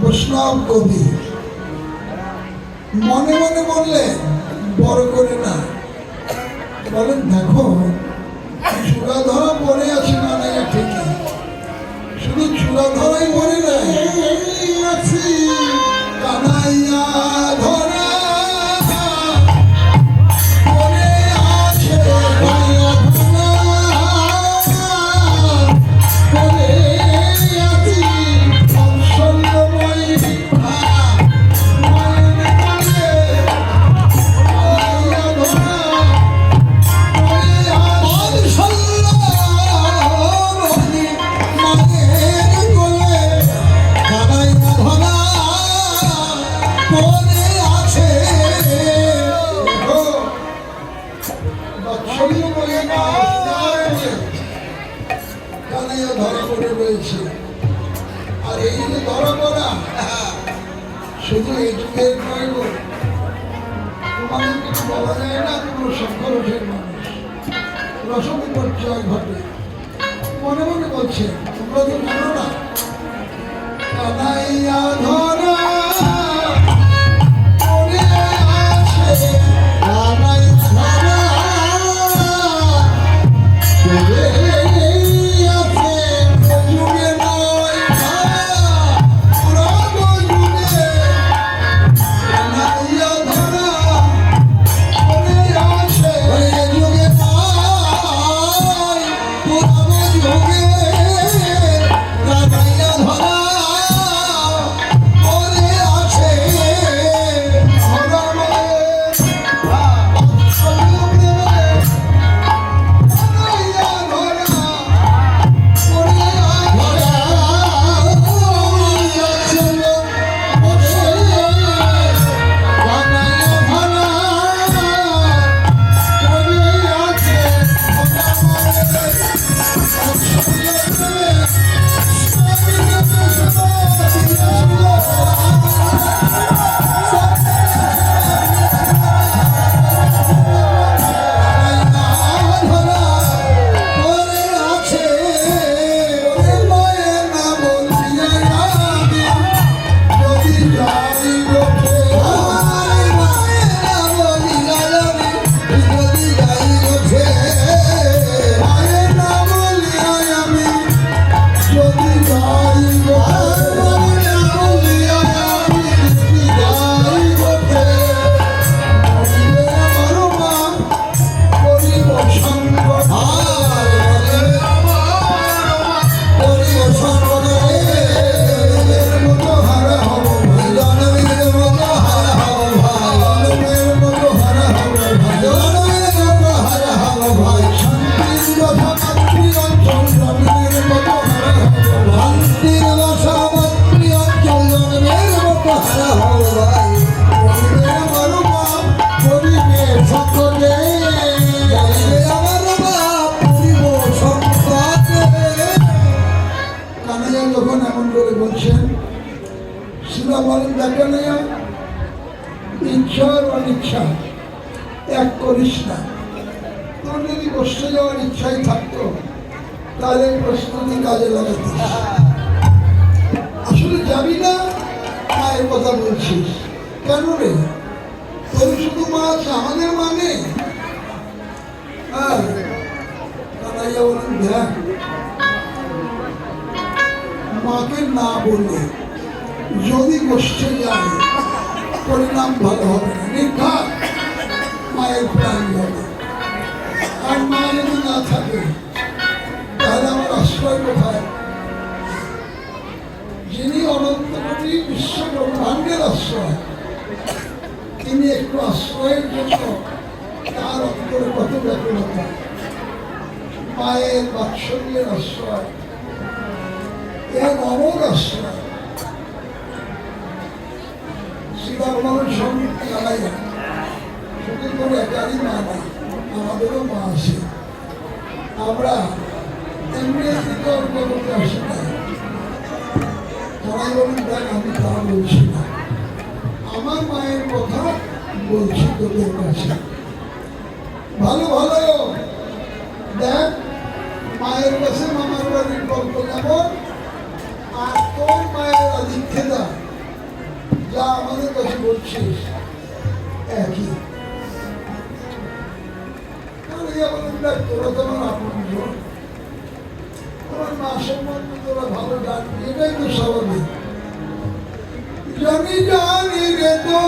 বৈষ্ণব কবি মনে মনে বললেন, বড় করে না বলেন, দেখো চূড়া ধরা পড়ে আছে না নাই ঠিকই, শুধু চূড়া ধরাই পড়ে নাই, আছি কানাইয়া ধরা Oh আমাদের কিছু বলা যায় না, কোনো সংখ্যালঘের মানুষ রসবিপর্যয় ঘটে। মনে মনে বলছে, তোমরা তো জানো না, কানাইয়া ধরা পড়ে আছে, কানাইয়া ধরা পড়ে আছে, যুগে নয় পুরানো যুগে, কানাইয়া ধরা পড়ে আছে, যুগে নয় পুরানো যুগে, কানাইয়া ধরা পড়ে আছে, ধরা মায়ের বাৎসল্যে, কানাইয়া ধরা পড়ে আছে, বসে কানাইয়া ধরা পড়ে আছে, ধরা মায়ের কানাইয়া যখন এমন করে বলছেন, শিবা বলেন, দেখা নেই ইচ্ছা আর অনিচ্ছা এক করিস না। তোর যদি বসতে যাওয়ার ইচ্ছাই থাকতো তাহলে প্রস্তুতি কাজে লাগাতিস, আসলে যাবি না। মায়ের কথা বলছিস কেন রে? তোর শুধু মা আছে, আমাদের মানে। হ্যাঁ, কানাইয়া বলেন, দেখ, মাকে না বললে যদি বসতে যায় পরিণাম ভালো হবে না, নির্ঘাত মায়ের প্রাণ হবে। আর মা যদি না থাকে তাহলে আমার আশ্রয় কোথায়? যিনি অনন্ত কোটি বিশ্ব ব্রহ্মাণ্ডের আশ্রয়, তিনি একটু আশ্রয়ের জন্য তার অন্তরে কত ব্যাকুলতা। মায়ের বাৎসল্যের আশ্রয়, এক অমর আশ্রয়। শিবার মানুষ সঙ্গীত কানাইয়া শুধু কোনো একারই মা না, আমাদেরও মা আছে। আমরা এমনি তর্ক করতে আসি না। তারাই বলুন, দেখ, আমি তা বলছি না, আমার মায়ের কথা বলছি তোদের কাছে। ভালো ভালো দেখ, মায়ের কাছে মামার বাড়ির গল্প যেমন, আর তোর মায়ের আদিক্ষেতা যা আমাদের কাছে বলছিস একই। বলেন, দেখ, তোরা তো আমার আপনজন, তোমার মা সম্বন্ধে তোরা ভালো জানবি, এটাই তো স্বাভাবিক। জানি জানি রে তো